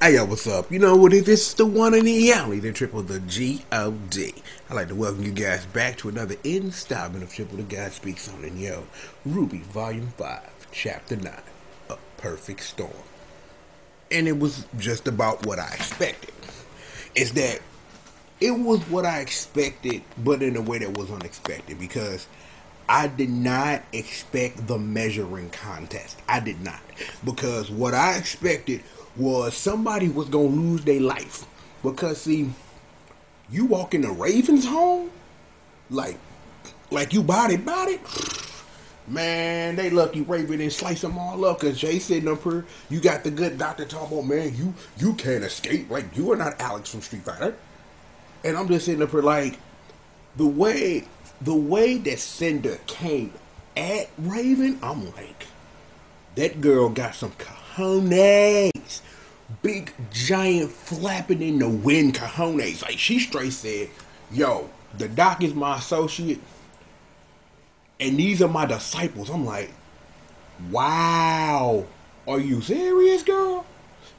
Hey yo, what's up? You know what it is? It's the one and the only, the triple the G.O.D. I'd like to welcome you guys back to another installment of Triple the God Speaks On in yo, RWBY Volume 5, Chapter 9, A Perfect Storm. And it was just about what I expected. It's that it was what I expected, but in a way that was unexpected, because I did not expect the measuring contest. I did not. Because what I expected was somebody was going to lose their life. Because, see, you walk in the Ravens' home, like you body, man, they lucky Raven didn't slice them all up. Because Jay sitting up here, you got the good doctor talking about, man, you can't escape. Like, you are not Alex from Street Fighter. And I'm just sitting up here like, the way that Cinder came at Raven, I'm like, that girl got some cojones. Big, giant, flapping in the wind cojones. Like, she straight said, yo, the doc is my associate, and these are my disciples. I'm like, wow, are you serious, girl?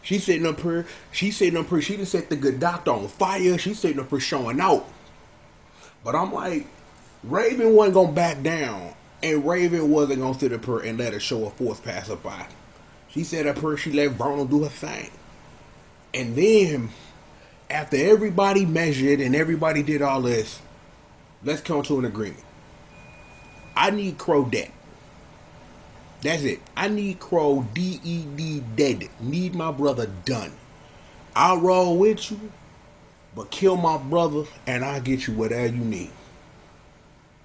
She's sitting up here, she done set the good doctor on fire. She's sitting up here showing out. But I'm like, Raven wasn't going to back down. And Raven wasn't going to sit up here and let her show a force passer by. She said up here, she let Vernal do her thing. And then, after everybody measured and everybody did all this, let's come to an agreement. I need Crow dead. That's it. I need Crow D-E-D dead. Need my brother done. I'll roll with you, but kill my brother and I'll get you whatever you need.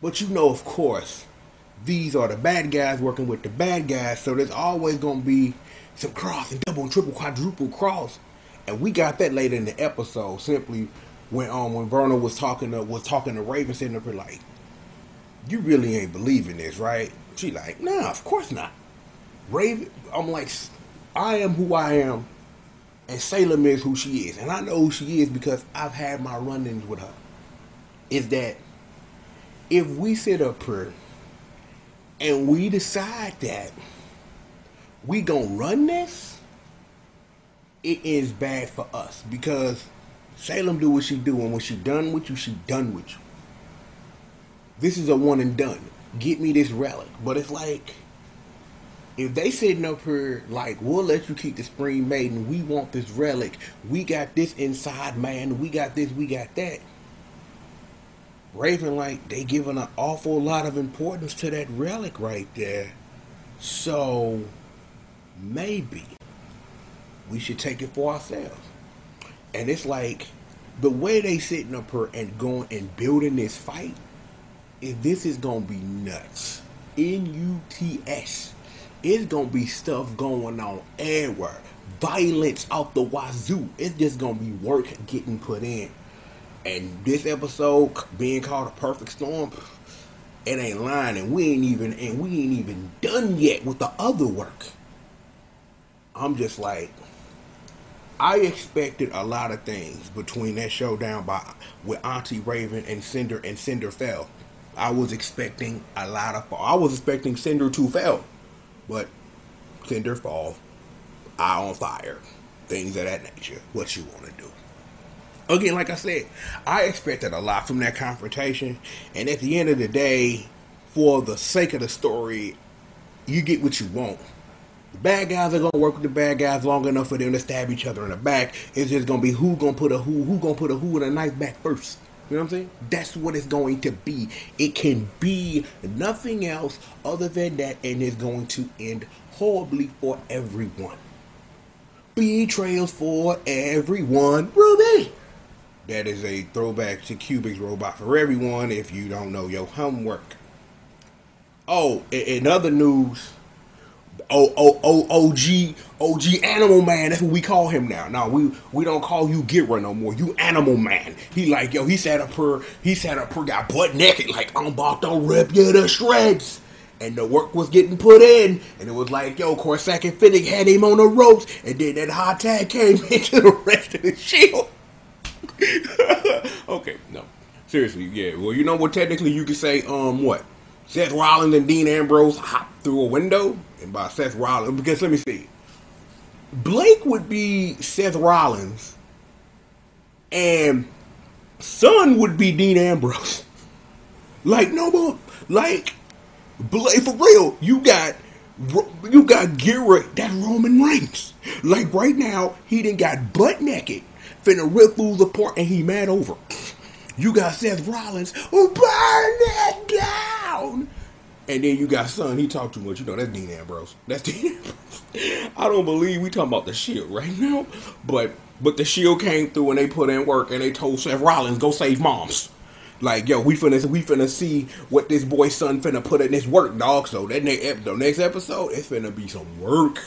But you know, of course, these are the bad guys working with the bad guys, so there's always going to be some cross and double and triple, quadruple cross. And we got that later in the episode, simply when Vernal was talking to Raven, sitting up here like, you really ain't believing this, right? She like, nah, of course not. Raven, I'm like, I am who I am, and Salem is who she is. And I know who she is because I've had my run-ins with her. Is that if we sit up here and we decide that we gonna run this, it is bad for us. Because Salem do what she do, and when she done with you, she done with you. This is a one and done. Get me this relic. But it's like, if they sitting up here like, we'll let you keep the Spring Maiden, we want this relic, we got this inside man, we got this, we got that. Raven, like, they giving an awful lot of importance to that relic right there. So maybe we should take it for ourselves. And it's like, the way they sitting up here and going and building this fight, if this is gonna be nuts. N-U-T-S. It's gonna be stuff going on everywhere. Violence out the wazoo. It's just gonna be work getting put in. And this episode being called A Perfect Storm, it ain't lying, and we ain't even done yet with the other work. I'm just like, I expected a lot of things between that showdown with Auntie Raven and Cinder fell. I was expecting Cinder to fail, but Cinder fall, eye on fire, things of that nature. What you want to do? Again, like I said, I expected a lot from that confrontation, and at the end of the day, for the sake of the story, you get what you want. The bad guys are gonna work with the bad guys long enough for them to stab each other in the back. It's just gonna be who gonna put a who in a knife back first. You know what I'm saying? That's what it's going to be. It can be nothing else other than that, and it's going to end horribly for everyone. Betrayals for everyone. RWBY! That is a throwback to Cubic's Robot for Everyone if you don't know your homework. Oh, in other news, OG Animal Man, that's what we call him now. No, we don't call you Gira no more. You Animal Man. He like, yo, he sat up here, got butt naked, like, I'm about to rip you to shreds. And the work was getting put in, and it was like, yo, Corsac and Finnick had him on the ropes, and then that hot tag came into the rest of the Shield. Okay, no. Seriously, yeah. Well, you know what, technically you could say, what? Seth Rollins and Dean Ambrose hopped through a window, and by Seth Rollins, because let me see. Blake would be Seth Rollins, and Son would be Dean Ambrose. Like, no more, like, Blake, for real, you got Garrett, that's Roman Reigns. Like, right now, he done got butt naked, finna rip through the part, and he mad over. You got Seth Rollins, who burn it down. And then you got Son, he talk too much. You know, that's Dean Ambrose. That's Dean Ambrose. I don't believe we talking about the Shield right now. But the Shield came through and they put in work and they told Seth Rollins, go save moms. Like, yo, we finna see what this boy Son finna put in this work, dog. So that next episode, it's finna be some work.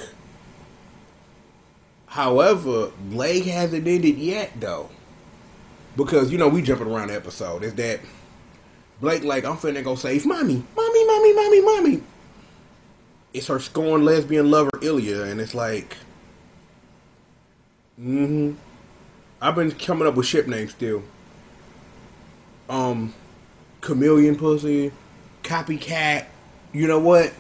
However, Blake hasn't ended yet, though. Because, you know, we jumping around the episode. It's that Blake, like, I'm finna go save mommy. Mommy. It's her scorned lesbian lover, Ilya, and it's like, I've been coming up with ship names still. Chameleon pussy, copycat. You know what?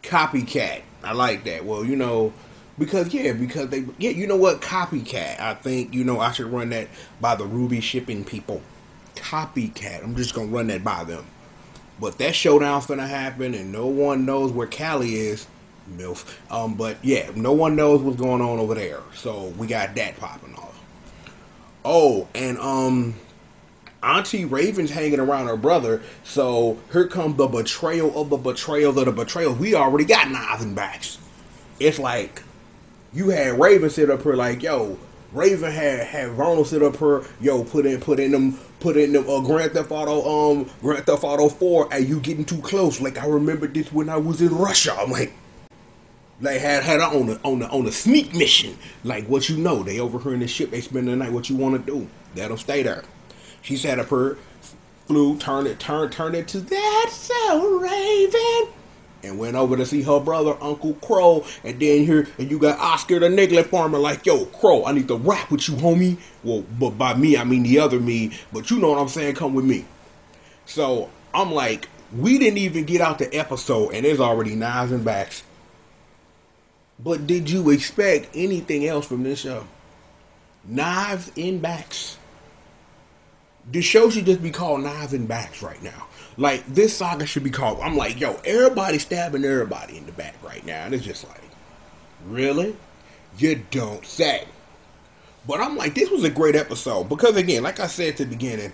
Copycat. I like that. Well, you know, because you know what? Copycat. I think, you know, I should run that by the RWBY shipping people. Copycat. I'm just gonna run that by them. But that showdown's gonna happen, and no one knows where Callie is. MILF. But yeah, no one knows what's going on over there. So we got that popping off. Oh, and Auntie Raven's hanging around her brother. So here comes the betrayal of the betrayal of the betrayal. We already got knives and backs. It's like you had Raven sit up here like, yo. Raven had Ronald sit up here, yo, put in them Grand Theft Auto 4, and you getting too close. Like, I remember this when I was in Russia. I'm like had her on a sneak mission. Like, what you know, they over here in the ship, they spend the night. What you want to do? Let them stay there. She sat up here, flew, turned it to That's So Raven. And went over to see her brother, Uncle Crow. And then here, and you got Oscar the Niglet Farmer like, yo, Crow, I need to rap with you, homie. Well, but by me, I mean the other me. But you know what I'm saying? Come with me. So, I'm like, we didn't even get out the episode, and there's already knives and backs. But did you expect anything else from this show? Knives and backs. The show should just be called Knives and Backs right now. Like, this saga should be called, I'm like, yo, everybody stabbing everybody in the back right now. And it's just like, really? You don't say. But I'm like, this was a great episode. Because, again, like I said at the beginning,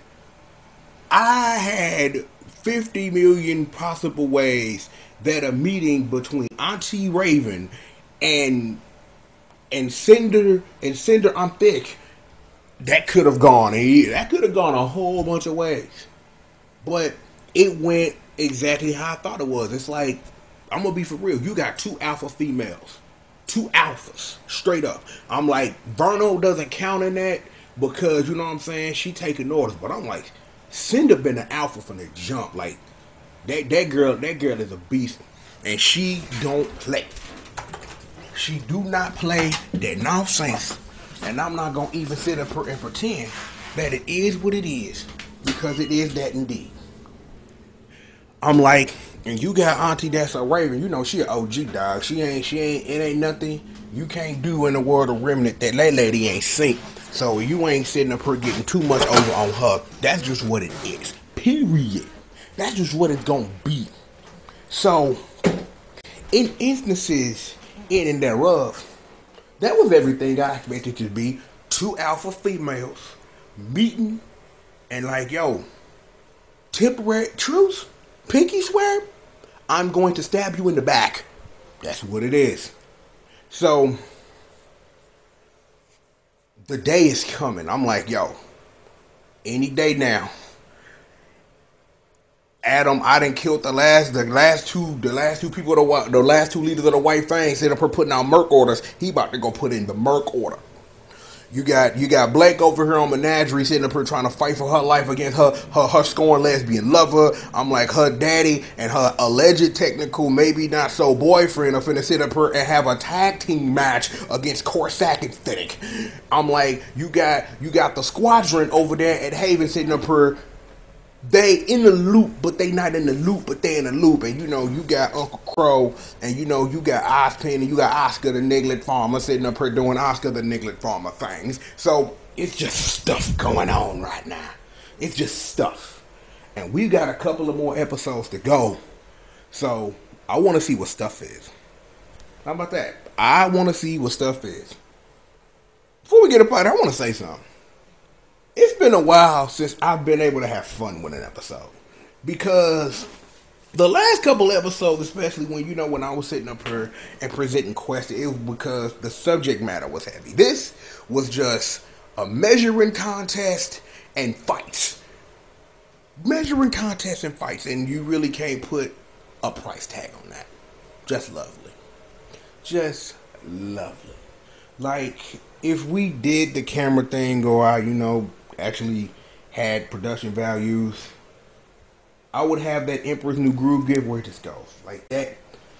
I had 50 million possible ways that a meeting between Auntie Raven and Cinder, I'm thick, that could have gone. That could have gone a whole bunch of ways. But it went exactly how I thought it was. It's like, I'm going to be for real. You got two alpha females. Two alphas. Straight up. I'm like, Verno doesn't count in that because, you know what I'm saying, she taking orders. But I'm like, Cinder been an alpha from the jump. Like, that girl is a beast. And she don't play. She do not play that nonsense. And I'm not going to even sit up here and pretend that it is what it is. Because it is that indeed. I'm like, and you got Auntie That's a Raven. You know, she an OG dog. She ain't, it ain't nothing you can't do in the world of Remnant that lady ain't seen. So you ain't sitting up here getting too much over on her. That's just what it is. Period. That's just what it's going to be. So, in instances in and thereof, that was everything I expected to be. Two alpha females meeting and like, yo, temporary truce, pinky swear, I'm going to stab you in the back. That's what it is. So, the day is coming. I'm like, yo, any day now. Adam, I done killed the last two people, the last two leaders of the White Fang. Set up her putting out Merc orders. He about to go put in the Merc order. You got Blake over here on Menagerie sitting up here trying to fight for her life against her scorned lesbian lover. I'm like, her daddy and her alleged technical, maybe not so boyfriend are finna sit up here and have a tag team match against Corsac and Fennec. I'm like, you got the squadron over there at Haven sitting up here they in the loop, but they not in the loop, but they in the loop. And you know, you got Uncle Crow, and you know, you got Ozpin, and you got Oscar the Niglet Farmer sitting up here doing Oscar the Niglet Farmer things. So it's just stuff going on right now. It's just stuff. And we got a couple of more episodes to go. So I want to see what stuff is. How about that? I want to see what stuff is. Before we get up out there, I want to say something. It's been a while since I've been able to have fun with an episode. Because the last couple episodes, especially when I was sitting up here and presenting questions, it was because the subject matter was heavy. This was just a measuring contest and fights. Measuring contests and fights. And you really can't put a price tag on that. Just lovely. Just lovely. Like, if we did the camera thing go out, actually had production values, I would have that Emperor's New Groove gift where it just goes. Like that.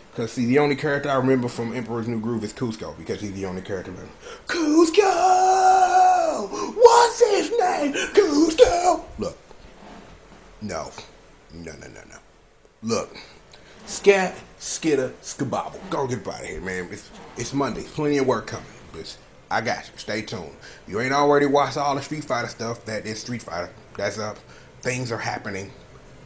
Because, see, the only character I remember from Emperor's New Groove is Cusco. Because he's the only character I remember. Cusco! What's his name? Cusco! Look. No. Look. Scat, skitter, skabobble. Go get out of here, man. It's Monday. Plenty of work coming. But I got you. Stay tuned. If you ain't already watched all the Street Fighter stuff, that is Street Fighter. That's up. Things are happening.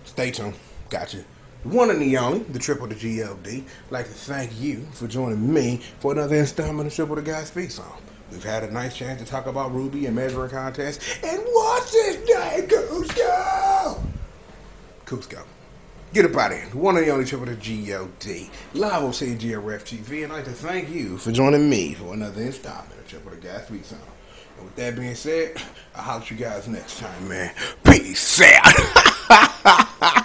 Stay tuned. Got you. The one and the only, the triple the G.O.D. I'd like to thank you for joining me for another installment of Triple the Guy Speaks On. We've had a nice chance to talk about RWBY and measuring contests. And what's his name? Cusco! Cusco. Get up out of here. The one and the only triple the G.O.D. Live on CGRF TV. And I'd like to thank you for joining me for another installment of Triple the Guy Speaks On. And with that being said, I'll holler at you guys next time, man. Peace out.